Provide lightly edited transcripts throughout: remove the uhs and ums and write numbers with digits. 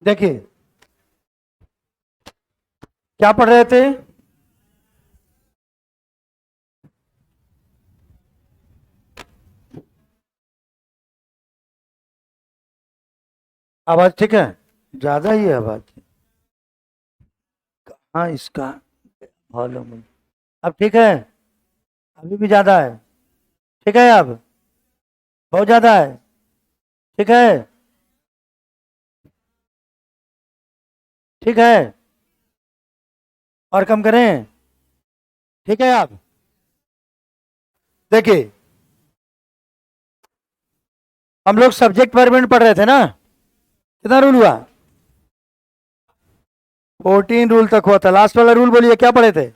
देखिए क्या पढ़ रहे थे। आवाज ठीक है? ज्यादा ही है आवाज। हाँ इसका वॉल्यूम अब ठीक है? अभी भी ज्यादा है? ठीक है अब? बहुत ज्यादा है? ठीक है? ठीक है? और कम करें? ठीक है अब? देखिए हम लोग सब्जेक्ट वर्ब एंड पढ़ रहे थे ना। कितना रूल हुआ? 14 रूल तक हुआ था। लास्ट वाला रूल बोलिए क्या पढ़े थे?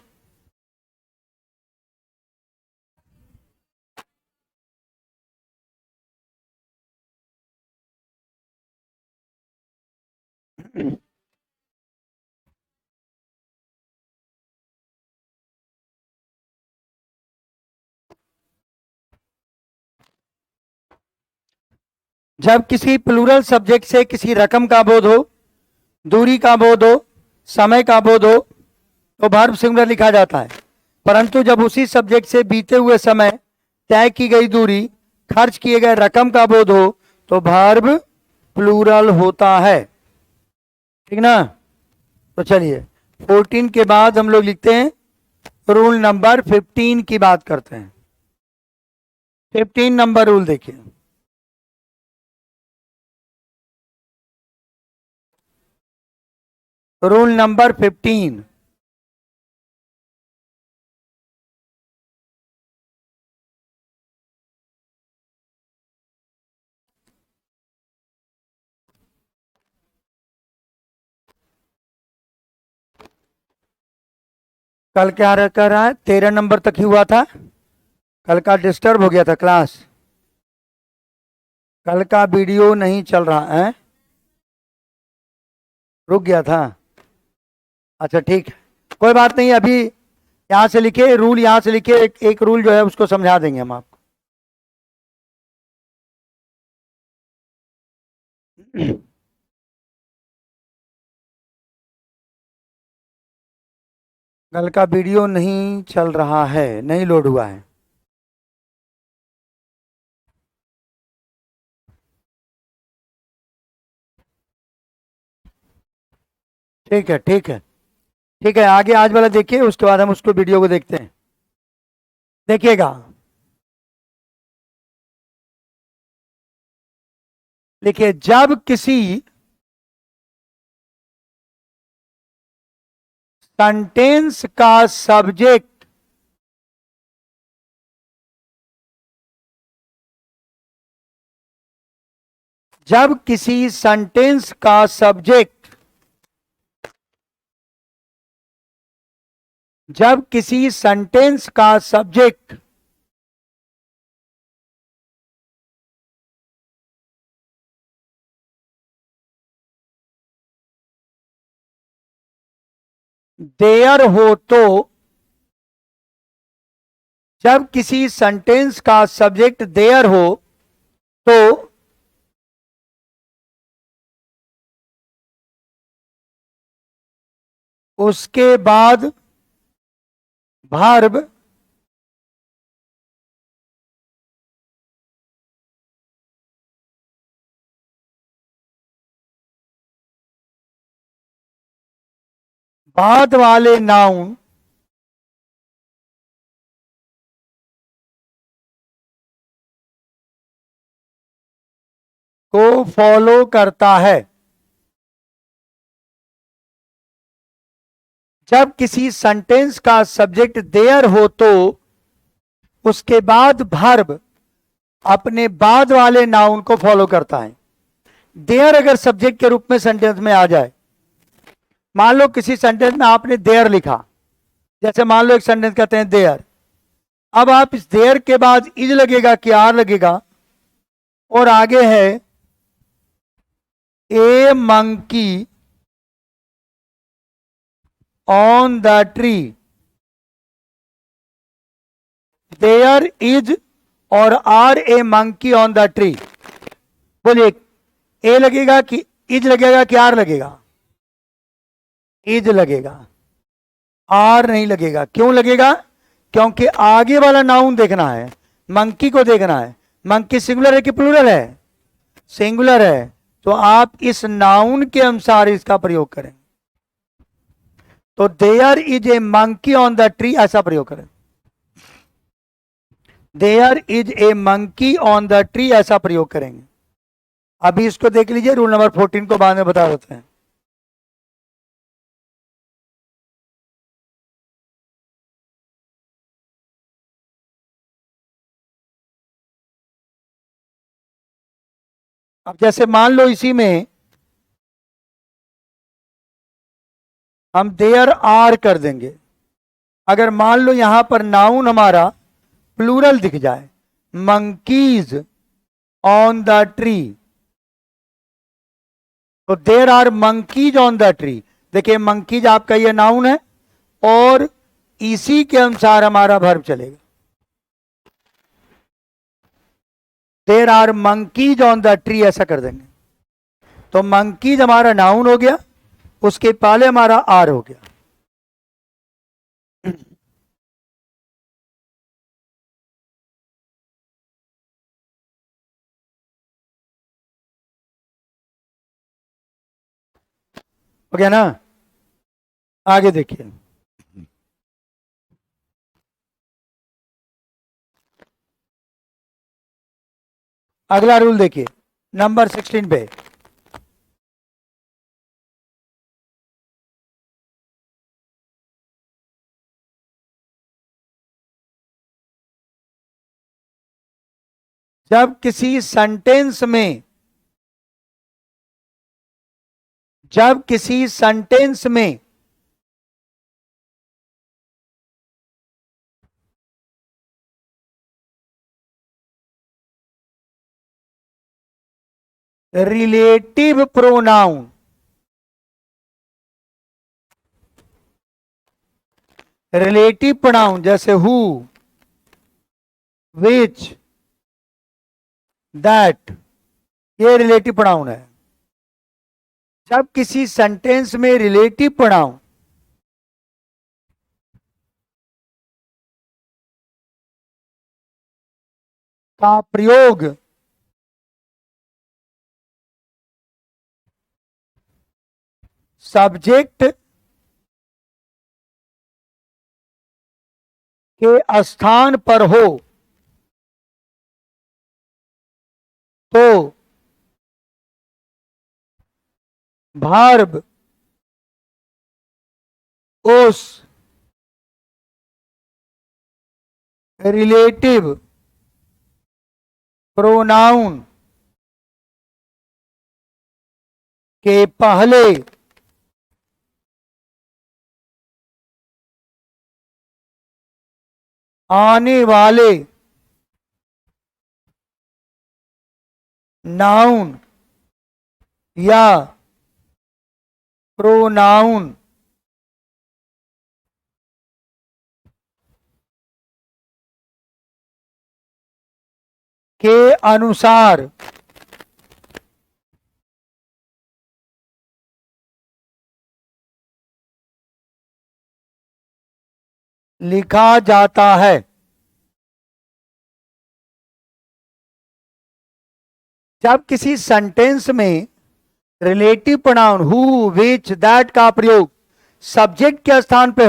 जब किसी प्लूरल सब्जेक्ट से किसी रकम का बोध हो, दूरी का बोध हो, समय का बोध हो तो वर्ब सिंगुलर लिखा जाता है। परंतु जब उसी सब्जेक्ट से बीते हुए समय, तय की गई दूरी, खर्च किए गए रकम का बोध हो तो वर्ब प्लूरल होता है। ठीक ना? तो चलिए 14 के बाद हम लोग लिखते हैं रूल नंबर 15 की बात करते हैं। 15 नंबर रूल देखिए। Rule number 15। कल क्या कर रहा है? 13 नंबर तक ही हुआ था। कल का डिस्टर्ब हो गया था क्लास। कल का वीडियो नहीं चल रहा है, रुक गया था। अच्छा ठीक है, कोई बात नहीं। अभी यहाँ से लिखे रूल, यहाँ से लिखे एक रूल जो है उसको समझा देंगे हम आपको। कल का वीडियो नहीं चल रहा है, नहीं लोड हुआ है। ठीक है ठीक है ठीक है, आगे आज वाला देखिए, उसके बाद हम उसको वीडियो को देखते हैं। देखिएगा, देखिए जब किसी सेंटेंस का सब्जेक्ट जब किसी सेंटेंस का सब्जेक्ट जब किसी सेंटेंस का सब्जेक्ट देयर हो तो जब किसी सेंटेंस का सब्जेक्ट देयर हो तो उसके बाद वर्ब बाद वाले नाउन को फॉलो करता है। जब किसी सेंटेंस का सब्जेक्ट देयर हो तो उसके बाद वर्ब अपने बाद वाले नाउन को फॉलो करता है। देयर अगर सब्जेक्ट के रूप में सेंटेंस में आ जाए, मान लो किसी सेंटेंस में आपने देयर लिखा, जैसे मान लो एक सेंटेंस कहते हैं देयर, अब आप इस देयर के बाद इज लगेगा कि आर लगेगा, और आगे है a monkey on the tree, there is or are a monkey on the tree. बोलिए ए लगेगा कि इज लगेगा कि आर लगेगा? इज लगेगा, आर नहीं लगेगा। क्यों लगेगा? क्योंकि आगे वाला नाउन देखना है, मंकी को देखना है। मंकी सिंगुलर है कि प्लूरल है? सिंगुलर है, तो आप इस नाउन के अनुसार इसका प्रयोग करें। तो there is a monkey on the tree, ऐसा प्रयोग करें। There is a monkey on the tree, ऐसा प्रयोग करेंगे। अभी इसको देख लीजिए, रूल नंबर 14 को बाद में बता देते हैं। अब जैसे मान लो इसी में हम देयर आर कर देंगे। अगर मान लो यहां पर नाउन हमारा प्लूरल दिख जाए, मंकीज ऑन द ट्री, तो there are monkeys on the tree. देखिए मंकीज आपका ये नाउन है और इसी के अनुसार हमारा वर्ब चलेगा। There are monkeys on the tree, ऐसा कर देंगे। तो मंकीज हमारा नाउन हो गया, उसके पहले हमारा आर हो गया। हो गया ना? आगे देखिए, अगला रूल देखिए नंबर 16 पे। जब किसी सेंटेंस में रिलेटिव प्रोनाउन जैसे हु, विच, दैट, ये रिलेटिव प्रोनाउन है। जब किसी सेंटेंस में रिलेटिव प्रोनाउन का प्रयोग सब्जेक्ट के स्थान पर हो तो वर्ब उस रिलेटिव प्रोनाउन के पहले आने वाले नाउन या प्रोनाउन के अनुसार लिखा जाता है। जब किसी सेंटेंस में relative pronoun who, which, that का प्रयोग सब्जेक्ट के स्थान पे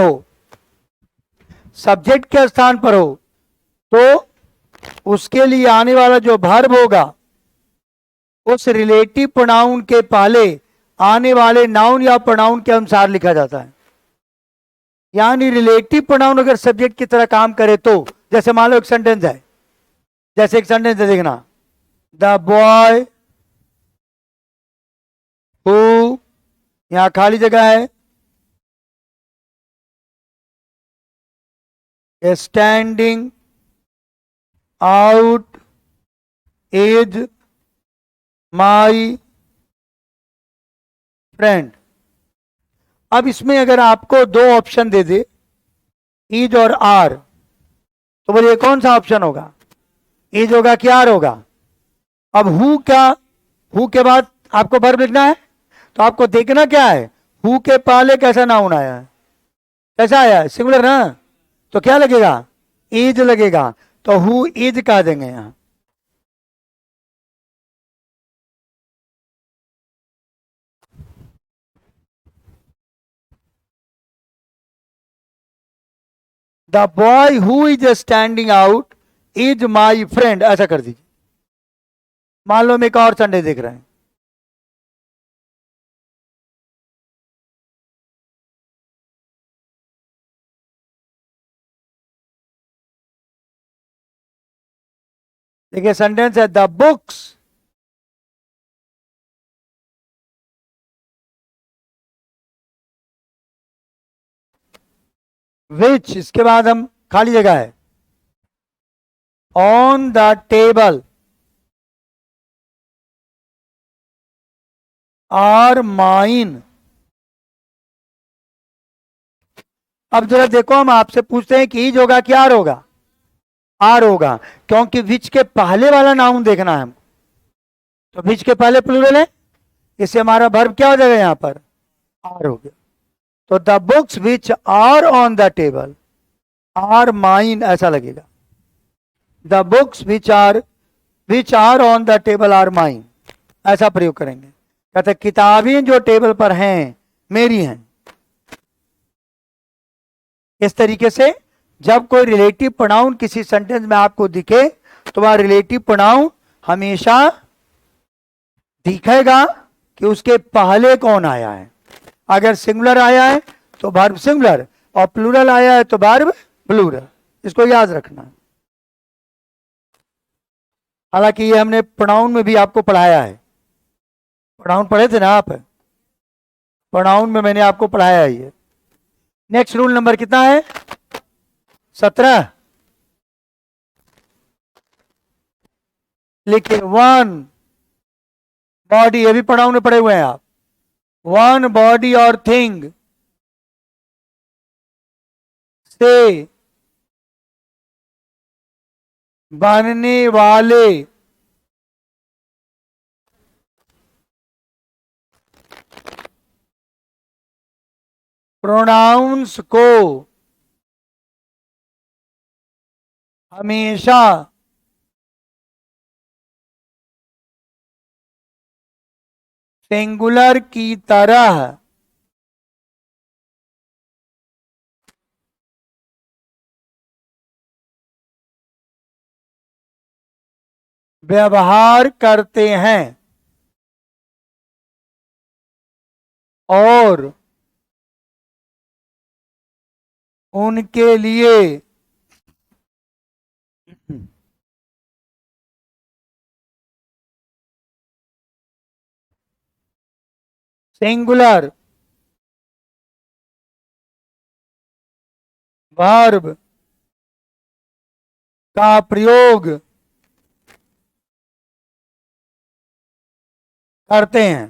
हो, तो उसके लिए आने वाला जो वर्ब होगा उस रिलेटिव प्रोनाउन के पहले आने वाले नाउन या प्रोनाउन के अनुसार लिखा जाता है। यानी रिलेटिव प्रोनाउन अगर सब्जेक्ट की तरह काम करे तो, जैसे मान लो एक सेंटेंस है, देखना, द बॉय हु, यहां खाली जगह है, standing out is my friend. अब इसमें अगर आपको दो option they they, is or are, तो बोलिए कौन सा ऑप्शन होगा? इज होगा कि आर होगा? अब हु के बाद आपको वर्ब लिखना है, तो आपको देखना क्या है, हु के पहले कैसा नाउन आया है, कैसा आया है, सिंगुलर ना, तो क्या लगेगा, इज लगेगा, तो हु इज कह देंगे यहां। The boy who is standing out is my friend, ऐसा कर दीजिए। मान लो हम एक और संडे देख रहे हैं, देखिए सेंटेंस है द बुक्स विच, इसके बाद हम खाली जगह है, on the table are mine. अब जरा देखो, हम आपसे पूछते हैं कि ईज होगा कि आर होगा, आर होगा, क्योंकि विच के पहले वाला नाउन देखना है हमको, तो विच के पहले प्लूरल है, इससे हमारा वर्ब क्या हो जाएगा यहां पर, आर हो गया। तो the books which are on the table are mine, ऐसा लगेगा, the books which are on the table are mine, ऐसा प्रयोग करेंगे। कहते किताबें जो टेबल पर हैं मेरी हैं। इस तरीके से जब कोई रिलेटिव प्रोनाउन किसी सेंटेंस में आपको दिखे तो वह रिलेटिव प्रोनाउन हमेशा दिखेगा कि उसके पहले कौन आया है। अगर सिंगुलर आया है तो वर्ब सिंगुलर, और प्लूरल आया है तो वर्ब प्लूरल, इसको याद रखना। हालांकि ये हमने प्रोनाउन में भी आपको पढ़ाया है, प्रोनाउन पढ़े थे ना आप, प्रोनाउन में मैंने आपको पढ़ाया है ये। नेक्स्ट रूल नंबर कितना है, 17। लिखिए वन बॉडी, ये भी प्रोनाउन में पढ़े हुए हैं आप, वन बॉडी और थिंग से बनने वाले प्रोनाउंस को हमेशा सिंगुलर की तरह व्यवहार करते हैं और उनके लिए सिंगुलर वर्ब का प्रयोग करते हैं।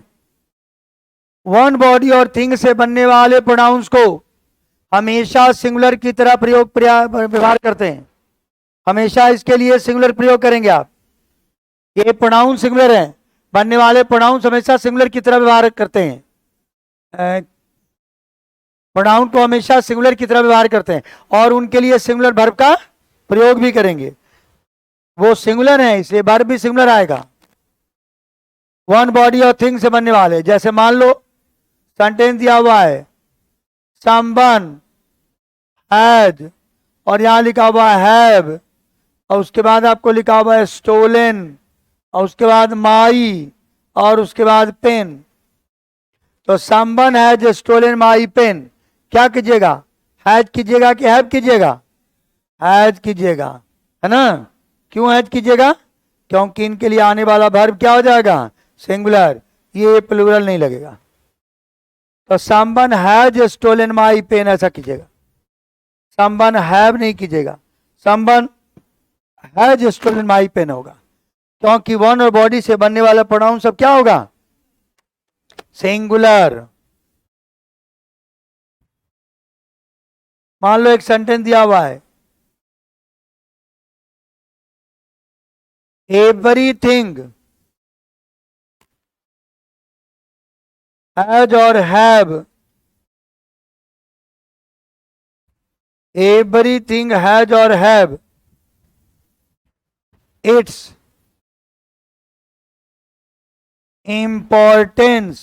वन बॉडी और थिंग से बनने वाले प्रोनाउंस को हमेशा सिंगुलर की तरह व्यवहार करते हैं, हमेशा इसके लिए सिंगुलर प्रयोग करेंगे आप। ये प्रोनाउन सिंगुलर है, बनने वाले प्रोनाउंस हमेशा सिंगुलर की तरह व्यवहार करते हैं, प्रोनाउन को हमेशा सिंगुलर की तरह व्यवहार करते हैं और उनके लिए सिंगुलर वर्ब का प्रयोग भी करेंगे। वो सिंगुलर है इसलिए वर्ब भी सिंगुलर आएगा। वन बॉडी और थिंग से बनने वाले, जैसे मान लो सेंटेंस दिया हुआ है समवन हैज, और यहां लिखा हुआ है हैव, और उसके बाद आपको लिखा हुआ है स्टोलन, और उसके बाद माई, और उसके बाद पेन। तो someone has stolen my pen, क्या कीजिएगा, हैज कीजिएगा कि हैव कीजिएगा, हैज कीजिएगा, है ना। क्यों हैज कीजिएगा, क्योंकि इनके लिए आने वाला वर्ब क्या हो जाएगा, सिंगुलर, ये प्लूरल नहीं लगेगा। तो someone has stolen my pen ऐसा कीजिएगा, समवन हैव नहीं कीजिएगा, someone has stolen my pen होगा, क्योंकि वन और बॉडी से बनने वाला प्रोनाउन सब क्या होगा, सिंगुलर। मान लो एक सेंटेंस दिया हुआ है एवरीथिंग हैज और हैव, एवरीथिंग हैज और हैव इट्स इंपॉर्टेंस,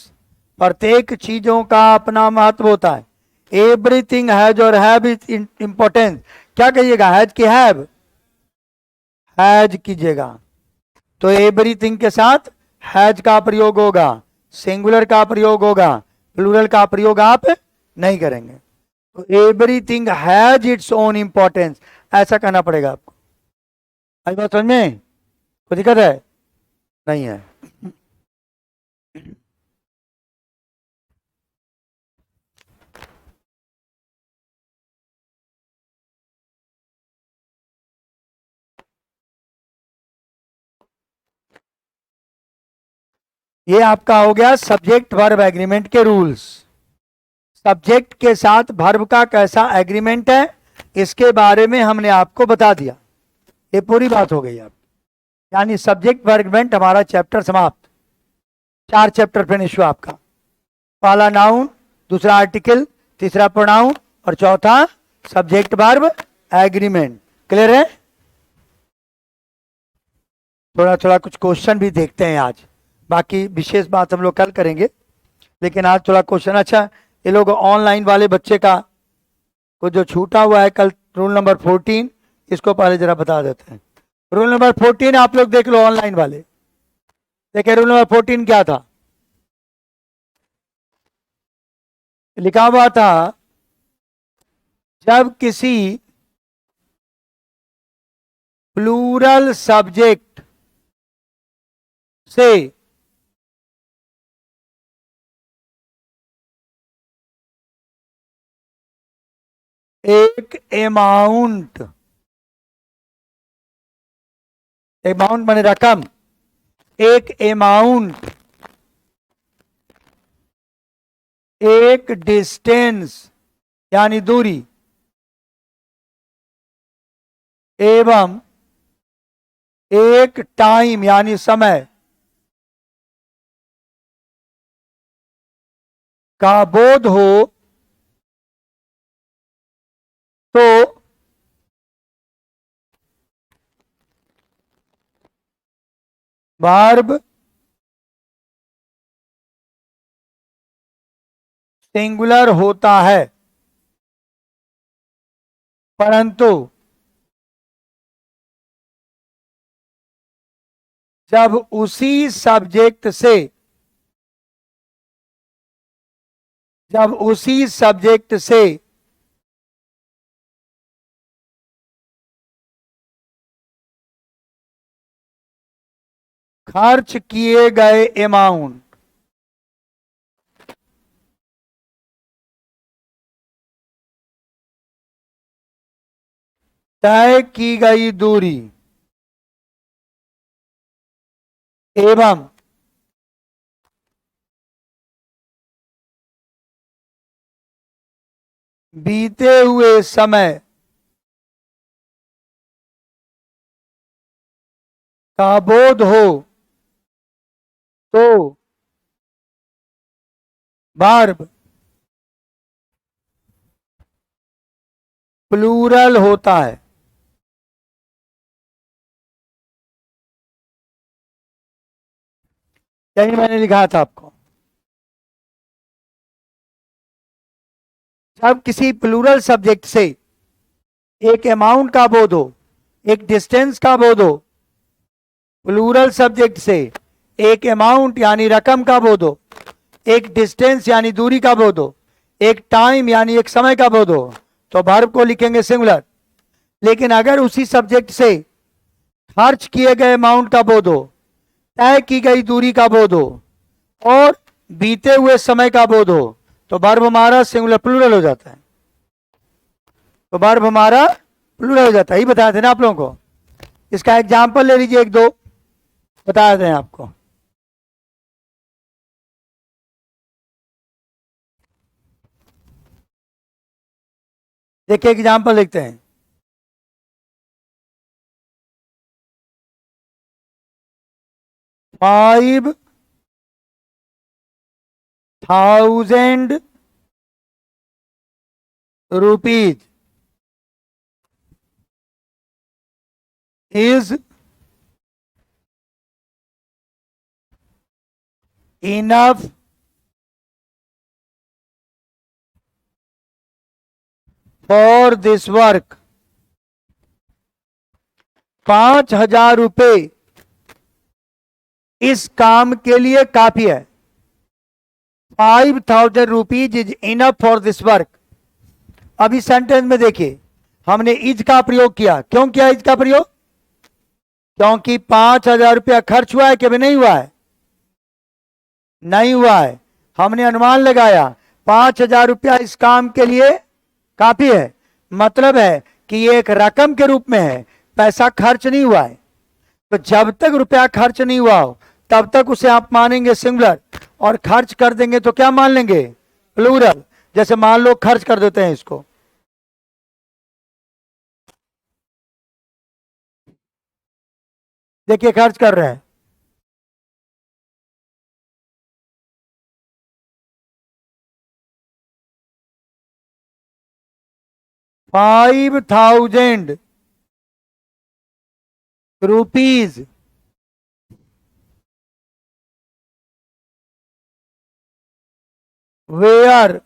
प्रत्येक चीजों का अपना महत्व होता है। एवरीथिंग हैज और हैव इज इंपॉर्टेंस, क्या कहिएगा, हैज की हैव, हैज कीजिएगा, तो एवरीथिंग के साथ हैज का प्रयोग होगा, सिंगुलर का प्रयोग होगा, प्लूरल का प्रयोग आप नहीं करेंगे। तो everything has its own importance, ऐसा कहना पड़ेगा आपको। आई बात समझ में, कोई दिक्कत है? नहीं है। ये आपका हो गया सब्जेक्ट वर्ब एग्रीमेंट के रूल्स। सब्जेक्ट के साथ वर्ब का कैसा एग्रीमेंट है इसके बारे में हमने आपको बता दिया। ये पूरी बात हो गई आप, यानी सब्जेक्ट वर्ब एग्रीमेंट हमारा चैप्टर समाप्त। 4 चैप्टर फिनिश हुआ आपका। पहला नाउन, दूसरा आर्टिकल, तीसरा प्रोनाउन और चौथा सब्जेक्ट वर्ब एग्रीमेंट। क्लियर है? थोड़ा थोड़ा कुछ क्वेश्चन भी देखते हैं आज, बाकी विशेष बात हम लोग कल करेंगे, लेकिन आज थोड़ा क्वेश्चन। अच्छा, ये लोग ऑनलाइन वाले बच्चे का को जो छूटा हुआ है कल, रूल नंबर 14, इसको पहले जरा बता देते हैं। रूल नंबर 14 आप लोग देख लो, ऑनलाइन वाले देखे। रूल नंबर 14 क्या था? लिखा हुआ था, जब किसी प्लूरल सब्जेक्ट से एक अमाउंट, अमाउंट माने रकम, एक अमाउंट, एक डिस्टेंस यानी दूरी, एवं एक टाइम यानी समय का बोध हो तो वर्ब सिंगुलर होता है, परंतु जब उसी सब्जेक्ट से, जब उसी सब्जेक्ट से खर्च किए गए अमाउंट तय की गई दूरी एवं बीते हुए समय का बोध हो तो वर्ब प्लूरल होता है। यही मैंने लिखा था आपको, जब किसी प्लूरल सब्जेक्ट से एक अमाउंट का बोध हो, एक डिस्टेंस का बोध हो, प्लूरल सब्जेक्ट से एक अमाउंट यानी रकम का बोध हो, एक डिस्टेंस यानी दूरी का बोध हो, एक टाइम यानी एक समय का बोध हो, तो वर्ब को लिखेंगे सिंगुलर। लेकिन अगर उसी सब्जेक्ट से खर्च किए गए अमाउंट का बोध हो, तय की गई दूरी का बोध हो और बीते हुए समय का बोध हो, तो वर्ब हमारा सिंगुलर प्लूरल हो जाता है। तो वर्ब हमारा प्लूरल हो जाता है, ये बताया थे ना आप लोगों को। इसका एग्जाम्पल ले लीजिए, एक दो बता दें आपको। देखिए एग्जाम्पल लिखते हैं। 5 1000 rupees is enough for this work. 5,000 रुपए इस काम के लिए काफी है. 5,000 rupees is enough for this work. अभी सेंटेंस में देखिए, हमने इज का प्रयोग किया. क्यों किया इज का प्रयोग? क्योंकि 5,000 रुपया खर्च हुआ है कि अभी नहीं हुआ है? नहीं हुआ है. हमने अनुमान लगाया 5,000 रुपया इस काम के लिए काफी है. मतलब है कि ये एक रकम के रूप में है, पैसा खर्च नहीं हुआ है. तो जब तक रुपया खर्च नहीं हुआ हो तब तक उसे आप मानेंगे सिंगुलर, और खर्च कर देंगे तो क्या मान लेंगे? प्लूरल. जैसे मान लो खर्च कर देते हैं इसको, देखिए खर्च कर रहे हैं. ₹5,000 were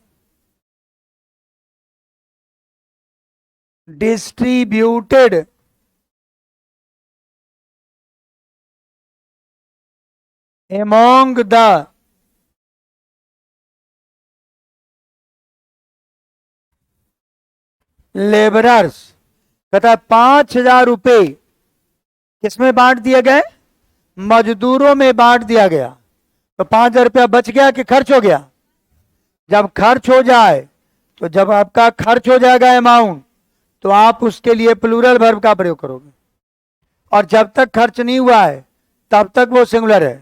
distributed among the labourers. कहता है 5,000 रुपए किसमें बांट दिए गए? मजदूरों में बांट दिया गया. तो 5,000 रुपया बच गया कि खर्च हो गया? जब खर्च हो जाए, तो जब आपका खर्च हो जाएगा अमाउंट, तो आप उसके लिए प्लूरल वर्ब का प्रयोग करोगे. और जब तक खर्च नहीं हुआ है तब तक वो सिंगुलर है.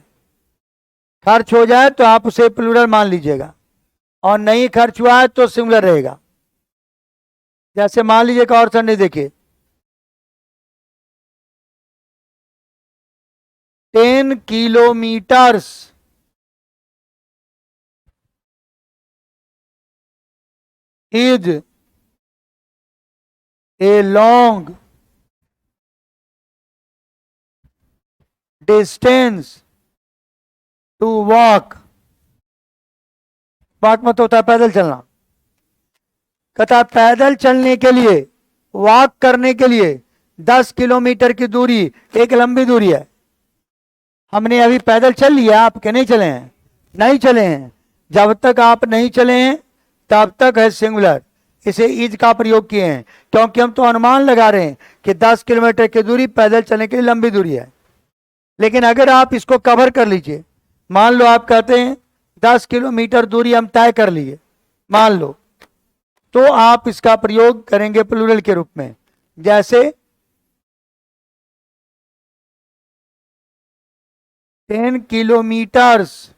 खर्च हो जाए तो आप उसे प्लूरल मान लीजिएगा, और नहीं खर्च हुआ है तो सिंगुलर रहेगा. जैसे मान लीजिएगा, और संडे देखिए, 10 kilometers is a long distance to walk. Walk मत होता है पैदल चलना. कहता पैदल चलने के लिए, वॉक करने के लिए 10 किलोमीटर की दूरी एक लंबी दूरी है. हमने अभी पैदल चल लिया, आप के नहीं चले हैं? नहीं चले हैं. जब तक आप नहीं चले हैं तब तक है सिंगुलर. इसे इज का प्रयोग किए हैं क्योंकि हम तो अनुमान लगा रहे हैं कि 10 किलोमीटर की दूरी पैदल चलने के लिए लंबी दूरी है. लेकिन अगर आप इसको कवर कर लीजिए, मान लो आप कहते हैं 10 किलोमीटर दूरी हम तय कर लिए, मान लो, तो आप इसका प्रयोग करेंगे प्लूरल के रूप में. जैसे 10 kilometers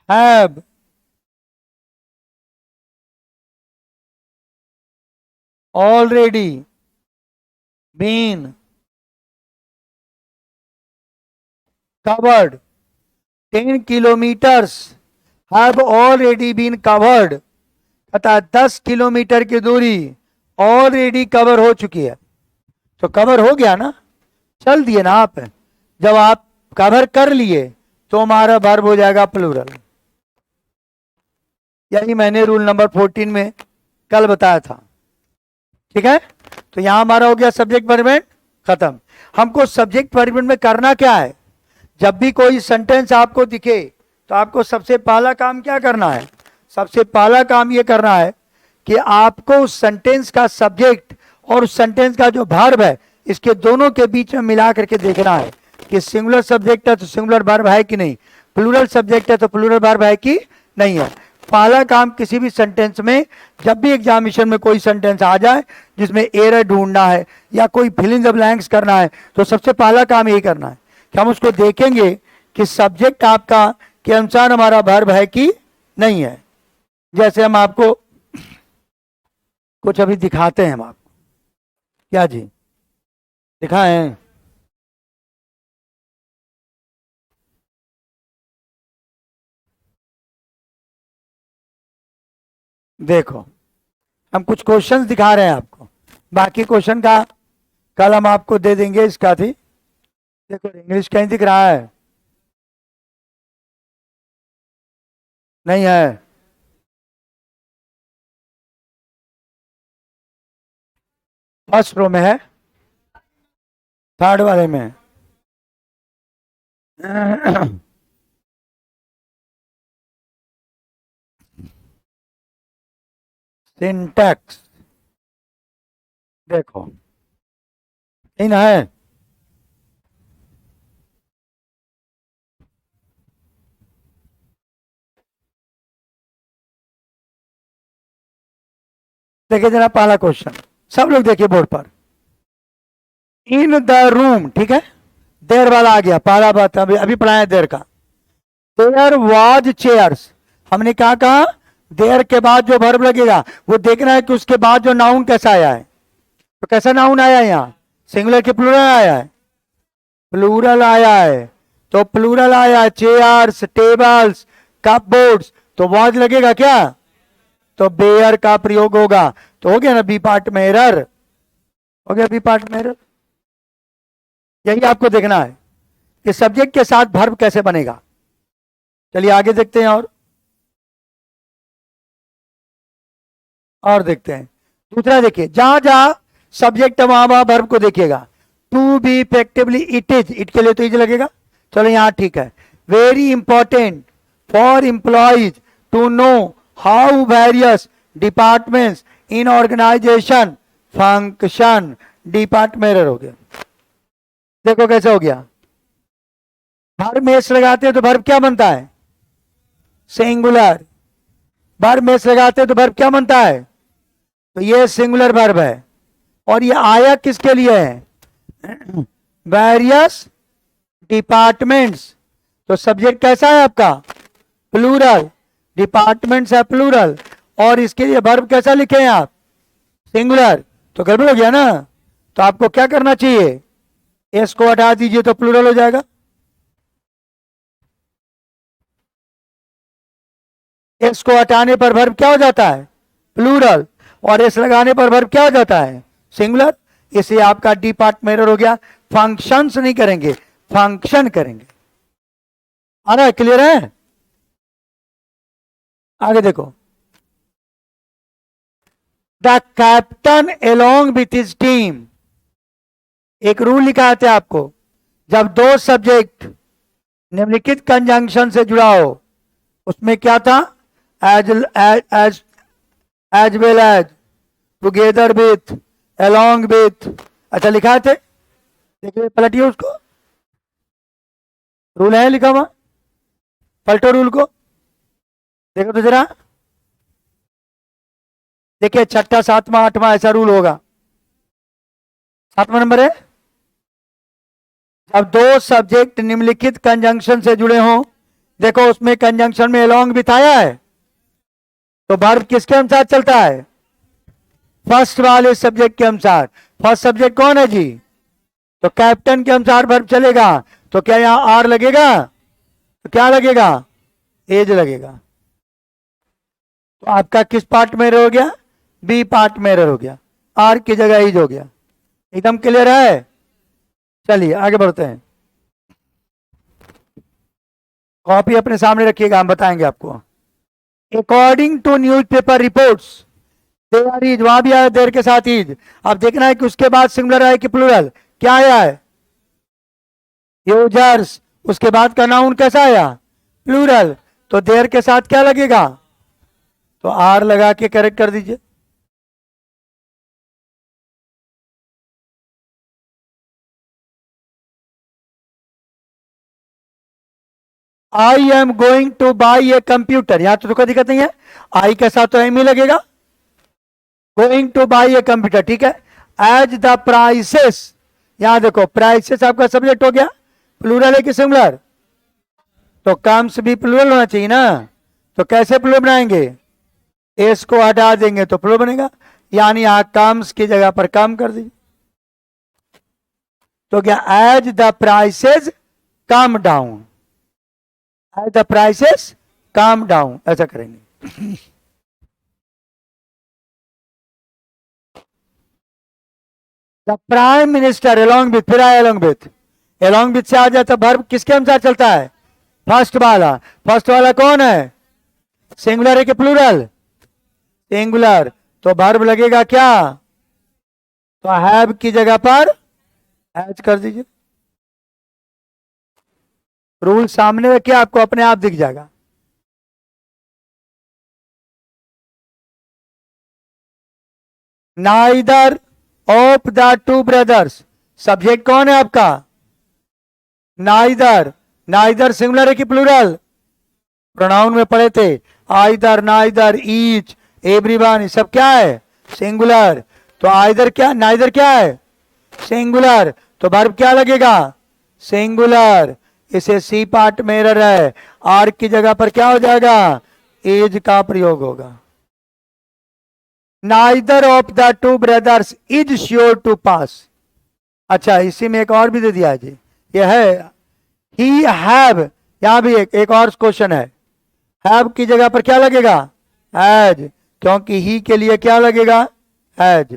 have already been covered. 10 kilometers have already been covered. अतः 10 किलोमीटर की दूरी ऑलरेडी कवर हो चुकी है. तो कवर हो गया ना, चल दिए ना आप. जब आप कवर कर लिए तो हमारा वर्ब हो जाएगा प्लूरल. यही मैंने रूल नंबर 14 में कल बताया था. ठीक है, तो यहां हमारा हो गया सब्जेक्ट वर्ब खत्म. हमको सब्जेक्ट वर्ब में करना क्या है? जब भी कोई सेंटेंस आपको दिखे तो आपको सबसे पहला काम क्या करना है? सबसे पहला काम ये करना है कि आपको उस सेंटेंस का सब्जेक्ट और उस सेंटेंस का जो वर्ब है, इसके दोनों के बीच में मिला करके देखना है कि सिंगुलर सब्जेक्ट है तो सिंगुलर वर्ब है कि नहीं, प्लूरल सब्जेक्ट है तो प्लूरल वर्ब है कि नहीं है. पहला काम किसी भी सेंटेंस में, जब भी एग्जामिनेशन में कोई सेंटेंस आ जाए जिसमें एरर ढूंढना है या कोई फिल इन द ब्लैंक्स करना है, तो सबसे पहला काम यही करना है कि हम उसको देखेंगे कि सब्जेक्ट आपका के अनुसार हमारा वर्ब है कि नहीं है. जैसे हम आपको कुछ अभी दिखाते हैं हम आपको। क्या जी दिखाएं? देखो हम कुछ क्वेश्चंस दिखा रहे हैं आपको, बाकी क्वेश्चन का कल हम आपको दे देंगे। इसका थी, देखो इंग्लिश कहीं दिख रहा है? नहीं है। फर्स्ट रो में है, थर्ड वाले में। सिंटैक्स देखो इन है। देखिए जरा पहला क्वेश्चन, सब लोग देखिए बोर्ड पर। इन द रूम, ठीक है, देर वाला आ गया, पहला बात अभी अभी पढ़ाया देर का। देयर वाज चेयर्स, हमने क्या कहा? देयर के बाद जो वर्ब लगेगा वो देखना है कि उसके बाद जो नाउन कैसा आया है। तो कैसा नाउन आया है यहाँ? सिंगुलर के प्लूरल आया है? प्लूरल आया है। तो प्लूरल आया है, चेयर्स, टेबल्स, कपबोर्ड्स, तो वाज लगेगा क्या? तो बेयर का प्रयोग होगा। तो हो गया ना बी पार्ट में एरर, हो गया बी पार्ट में एरर। यही आपको देखना है कि सब्जेक्ट के साथ वर्ब कैसे बनेगा। चलिए आगे देखते हैं और देखते हैं। दूसरा देखिए, जहां जहां सब्जेक्ट है वहां वहां वर्ब को देखिएगा। To be effectively it is, it के लिए तो इज लगेगा। चलो यहां ठीक है। Very important for employees to know how various departments in organization function, department हो गया। देखो कैसे हो गया, वर्ब में एस लगाते हैं तो वर्ब क्या बनता है? सिंगुलर। वर्ब में एस लगाते हैं तो वर्ब क्या बनता है? तो ये सिंगुलर वर्ब है। और ये आया किसके लिए है? Various departments. तो सब्जेक्ट कैसा है आपका? प्लूरल। डिपार्टमेंट्स है प्लूरल, और इसके लिए वर्ब कैसा लिखे हैं आप? सिंगुलर। तो गड़बड़ हो गया ना। तो आपको क्या करना चाहिए? एस को हटा दीजिए तो प्लूरल हो जाएगा। एस को हटाने पर वर्ब क्या हो जाता है? प्लूरल। और एस लगाने पर वर्ब क्या हो जाता है? सिंगुलर। इसे आपका डिपार्टमेंट हो गया। फंक्शंस नहीं करेंगे, फंक्शन करेंगे। आ रहा है? क्लियर है? आगे देखो, the captain along with his team. एक रूल लिखा था आपको, जब दो सब्जेक्ट निम्नलिखित कंजंक्शन से जुड़ा हो, उसमें क्या था? As as as well as, together with, along with. अच्छा लिखा थे, देखिए पलटिए उसको, रूल है लिखा हुआ, पलटो रूल को, देखो तो जरा। देखिए छठा, सातवां, आठवां ऐसा रूल होगा। सातवां नंबर है, जब दो सब्जेक्ट निम्नलिखित कंजंक्शन से जुड़े हों, देखो उसमें कंजंक्शन में अलोंग विथ आया है, तो वर्ब किसके अनुसार चलता है? फर्स्ट वाले सब्जेक्ट के अनुसार। फर्स्ट सब्जेक्ट कौन है जी? तो कैप्टन के अनुसार वर्ब चलेगा। तो क्या यहां आर लगेगा? तो क्या लगेगा? एज लगेगा। तो आपका किस पार्ट में एरर हो गया? बी पार्ट में एरर हो गया, आर की जगह एज हो गया। एकदम क्लियर है? चलिए आगे बढ़ते हैं। कॉपी अपने सामने रखिएगा, हम बताएंगे आपको। According to newspaper reports, there is, वहां भी आया देर के साथ इज। अब देखना है कि उसके बाद सिंगुलर आया कि प्लूरल। क्या आया है? यूजर्स। उसके बाद का नाउन कैसा आया? प्लूरल। तो देर के साथ क्या लगेगा? तो आर लगा के करेक्ट कर दीजिए। I am going two by a computer, यहां तो कोई दिक्कत नहीं है, आई के साथ तो एम ही लगेगा। Going two by a computer, ठीक है। एज द प्राइसेस, यहां देखो प्राइसेस आपका सब्जेक्ट हो गया, प्लूरल है कि सिंगुलर? तो कम्स भी प्लूरल होना चाहिए ना। तो कैसे प्लूरल बनाएंगे? एस को हटा देंगे तो प्लूरल बनेगा। यानी यहां कम्स की जगह पर कम कर दीजिए। तो क्या as the prices come down, as the prices come down, ऐसा करेंगे। The prime minister along with, फिर आया along with से आ जाता वर्ब किसके अनुसार चलता है? फर्स्ट वाला कौन है? सिंगुलर है कि प्लूरल? सिंगुलर, तो वर्ब लगेगा क्या? तो हैव की जगह पर हैज कर दीजिए। रूल सामने रखिए, आपको अपने आप दिख जाएगा। Neither of the two brothers, subject कौन है आपका? नाइदर सिंगुलर है कि प्लूरल? प्रोनाउन में पढ़े थे आइदर, नाइदर, ईच, एवरीवन, सब क्या है? सिंगुलर। तो आइदर क्या, नाइदर क्या है? सिंगुलर, तो वर्ब क्या लगेगा? सिंगुलर। इसे सी पार्ट में एरर है, आर की जगह पर क्या हो जाएगा? एज का प्रयोग होगा। Neither of the two brothers is sure to pass. अच्छा, इसी में एक और भी दे दिया है जी, ये है ही हैव, यहां भी एक और क्वेश्चन है। हैव की जगह पर क्या लगेगा? हैज, क्योंकि ही के लिए क्या लगेगा? हैज।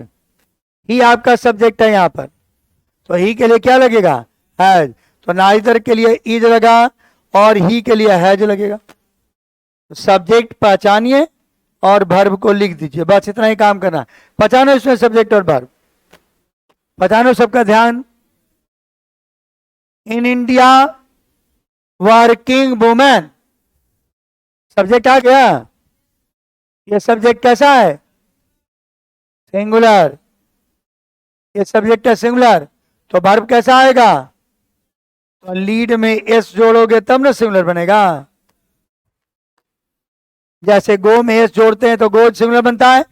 ही आपका सब्जेक्ट है यहां पर, तो ही के लिए क्या लगेगा? हैज। तो नाइदर के लिए इज लगा और ही के लिए हैज लगेगा। सब्जेक्ट पहचानिए और वर्ब को लिख दीजिए, बस इतना ही काम करना। पहचानो इसमें सब्जेक्ट और वर्ब, पहचानो, सबका ध्यान। In India working women, subject आ गया। ये सब्जेक्ट कैसा है? सिंगुलर। ये सब्जेक्ट है सिंगुलर, तो वर्ब कैसा आएगा? तो लीड में एस जोड़ोगे तब ना सिंगुलर बनेगा। जैसे गो में एस जोड़ते हैं तो गो सिंगुलर बनता है,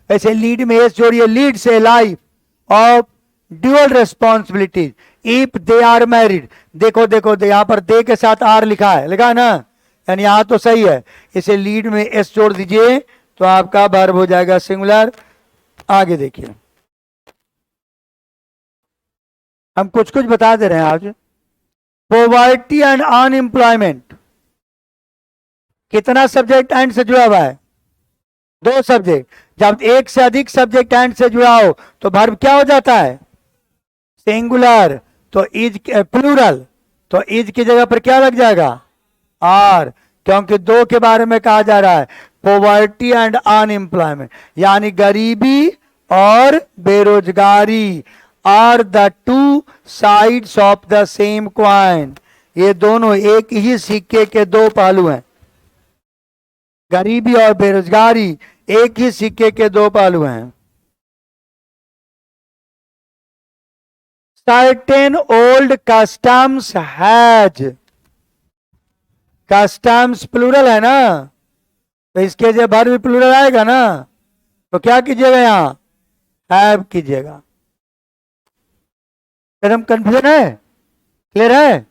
ऐसे लीड में एस जोड़िए, लीड से life of dual responsibilities if they are married. देखो यहां पर दे के साथ आर लिखा है ना, यानी यहां तो सही है। इसे लीड में एस जोड़ दीजिए तो आपका वर्ब हो जाएगा सिंगुलर। आगे देखिए, हम कुछ बता दे रहे हैं आज। पॉवर्टी एंड अनएम्प्लॉयमेंट, कितना सब्जेक्ट एंड से जुड़ा हुआ है? 2 सब्जेक्ट। जब एक से अधिक सब्जेक्ट एंड से जुड़ा हो तो वर्ब क्या हो जाता है? सिंगुलर। तो इज प्लूरल, तो इज की जगह पर क्या लग जाएगा? आर, क्योंकि 2 के बारे में कहा जा रहा है, पॉवर्टी एंड अनएम्प्लॉयमेंट, यानी गरीबी और बेरोजगारी are the two sides of the same coin. ये दोनों एक ही सिक्के के 2 पहलू हैं। गरीबी और बेरोजगारी एक ही सिक्के के 2 पहलू हैं। Certain old customs has, customs plural है ना, तो इसके जब वर्ब भी प्लूरल आएगा ना, तो क्या कीजिएगा? यहां हैव कीजिएगा। एकदम कंफ्यूजन है? क्लियर है?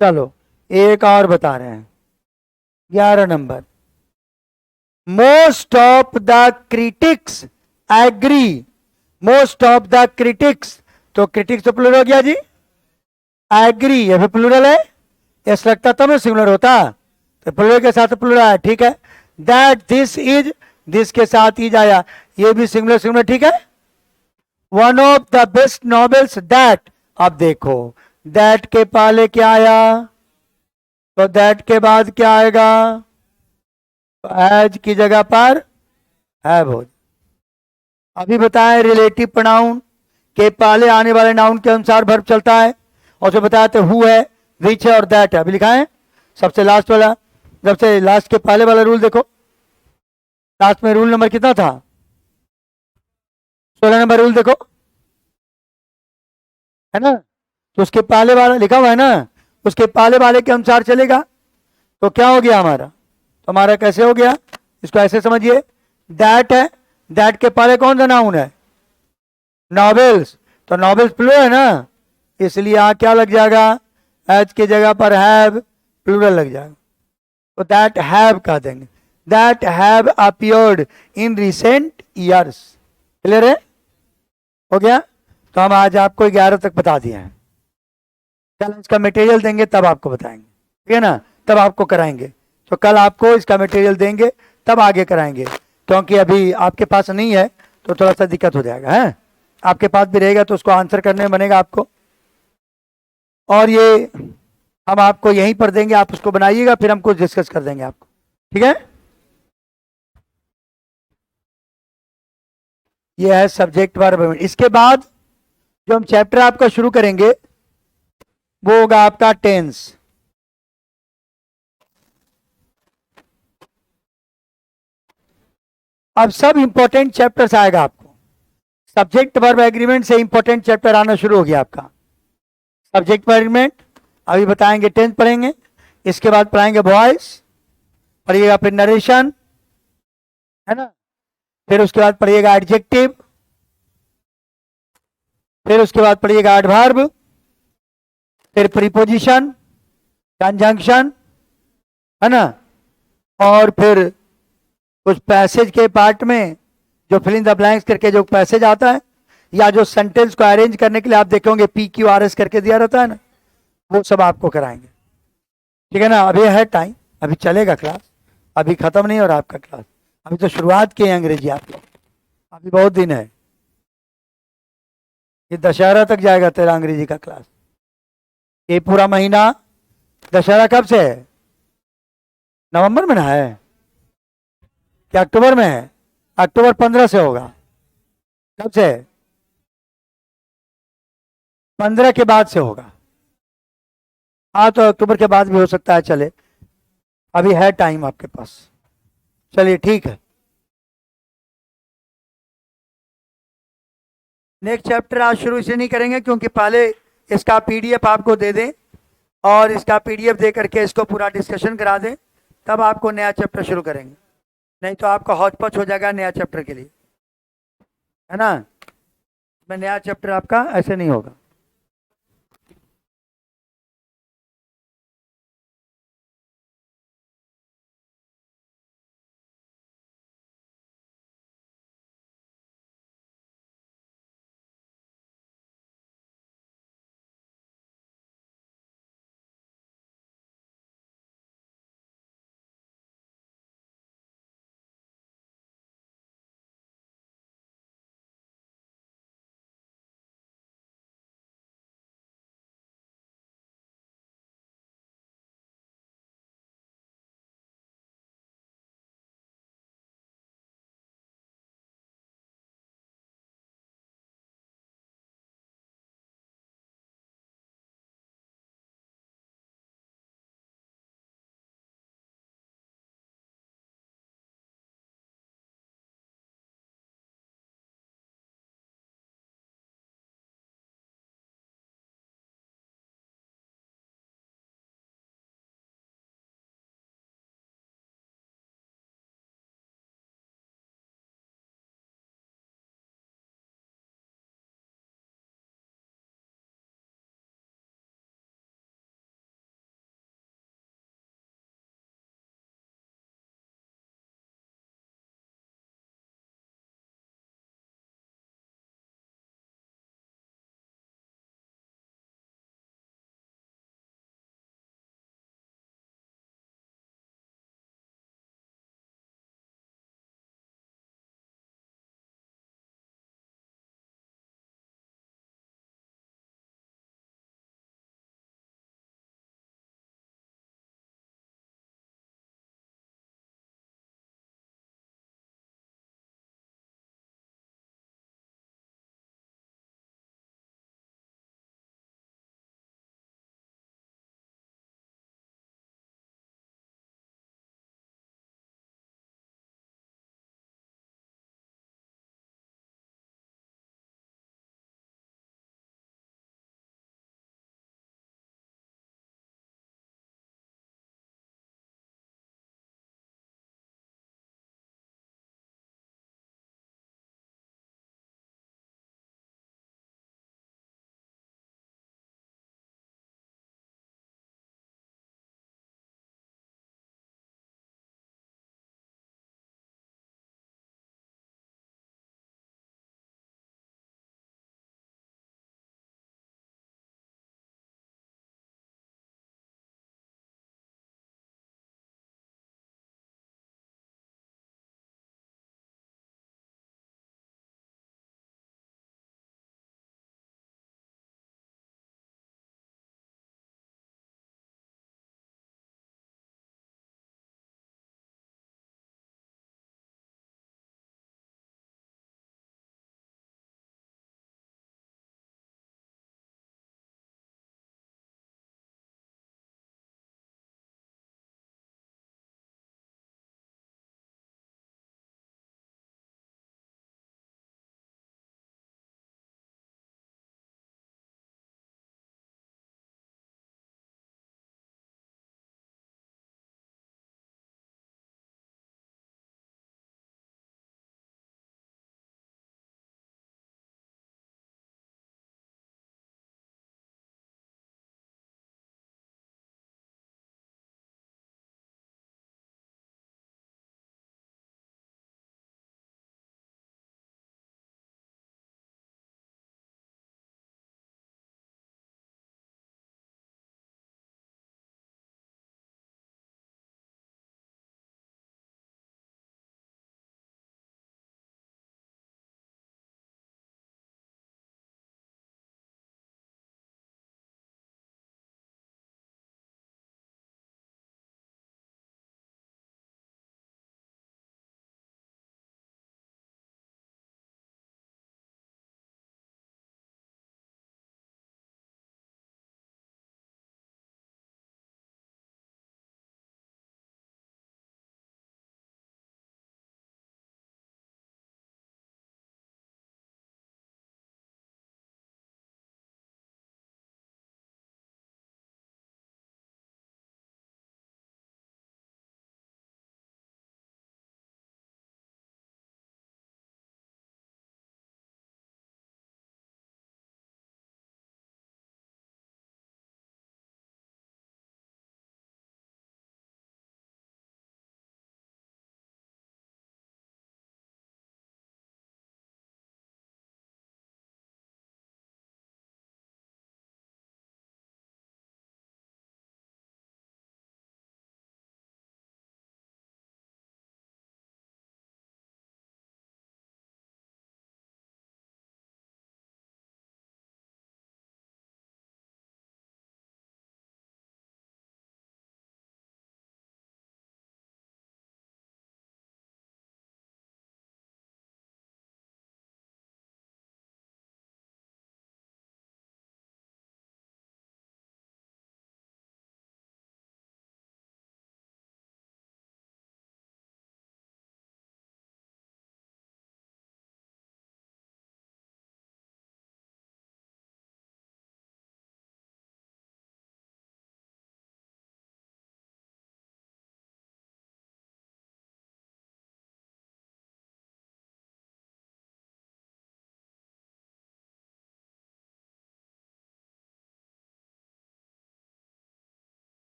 चलो एक और बता रहे हैं, 11 नंबर। Most of the critics agree, most of the critics, तो क्रिटिक्स तो प्लूरल हो गया जी, एग्री ये भी प्लूरल है, ऐसा लगता तब तो सिंगुलर होता, तो प्लूरल के साथ प्लूरल है, ठीक है। दैट दिस इज, दिस के साथ इज आया, ये भी सिंगुलर, ठीक है। One of the best novels that, अब देखो दैट के पहले क्या आया, तो दैट के बाद क्या आएगा? तो एज की जगह पर हैव हो। अभी बताएं रिलेटिव प्रोनाउन के पहले आने वाले नाउन के अनुसार वर्ब चलता है, और जो बताया थे हु है, विच है और दैट है। अभी लिखा है सबसे लास्ट वाला, जब से लास्ट के पहले वाला रूल देखो, लास्ट में रूल नंबर कितना था? 16 नंबर रूल देखो, है ना, तो उसके पहले वाला लिखा हुआ है ना, उसके पहले वाले के अनुसार चलेगा। तो क्या हो गया हमारा? तो हमारा कैसे हो गया? इसको ऐसे समझिए, दैट है, दैट के पहले कौन सा नाउन है? नॉवेल्स, तो नॉवेल्स प्लूरल है ना, इसलिए यहां क्या लग जाएगा? एज की जगह पर हैव प्लूरल लग जाएगा, तो दैट हैव कह देंगे। that have appeared in recent years. Clear है? हो गया? तो हम आज आपको 11 तक बता दिए हैं। कल इसका मटेरियल देंगे तब आपको बताएंगे, ठीक है ना, तब आपको कराएंगे। तो कल आपको इसका मटेरियल देंगे तब आगे कराएंगे, क्योंकि अभी आपके पास नहीं है तो थोड़ा सा दिक्कत हो जाएगा। है आपके पास भी रहेगा तो उसको आंसर करने में बनेगा आपको। और ये हम आपको यहीं पर देंगे, आप उसको बनाइएगा, फिर हम कुछ डिस्कस कर देंगे आपको, ठीक है। ये है सब्जेक्ट वर्ब। इसके बाद जो हम चैप्टर आपका शुरू करेंगे वो होगा आपका टेंस। अब सब इंपॉर्टेंट चैप्टर्स आएगा आपको। सब्जेक्ट वर्ब एग्रीमेंट से इंपॉर्टेंट चैप्टर आना शुरू हो गया आपका। सब्जेक्ट वर्ब एग्रीमेंट अभी बताएंगे, टेंस पढ़ेंगे, इसके बाद पढ़ाएंगे वॉइस, पढ़िएगा फिर नरेशन, है ना, फिर उसके बाद पढ़िएगा एडजेक्टिव, फिर उसके बाद पढ़िएगा एडवर्ब, फिर प्रीपोजिशन, कंजंक्शन, है ना, और फिर कुछ पैसेज के पार्ट में जो फिल इन द ब्लैंक्स करके जो पैसेज आता है, या जो सेंटेंस को अरेंज करने के लिए आप देखेंगे PQRS करके दिया रहता है ना, वो सब आपको कराएंगे, ठीक है ना। अभी है टाइम, अभी चलेगा क्लास, अभी खत्म नहीं हो रहा आपका क्लास, अभी तो शुरुआत की है अंग्रेजी आप लोग, अभी बहुत दिन है, ये दशहरा तक जाएगा तेरा अंग्रेजी का क्लास। ये पूरा महीना, दशहरा कब से है? नवंबर में ना है क्या अक्टूबर में है? अक्टूबर 15 से होगा। कब से? 15 के बाद से होगा। हाँ तो अक्टूबर के बाद भी हो सकता है, चले, अभी है टाइम आपके पास। चलिए ठीक है। नेक्स्ट चैप्टर आज शुरू से नहीं करेंगे क्योंकि पहले इसका PDF आपको दे दें और इसका PDF दे करके इसको पूरा डिस्कशन करा दें, तब आपको नया चैप्टर शुरू करेंगे, नहीं तो आपका हौच-पौच हो जाएगा नया चैप्टर के लिए, है ना। मैं नया चैप्टर आपका ऐसे नहीं होगा।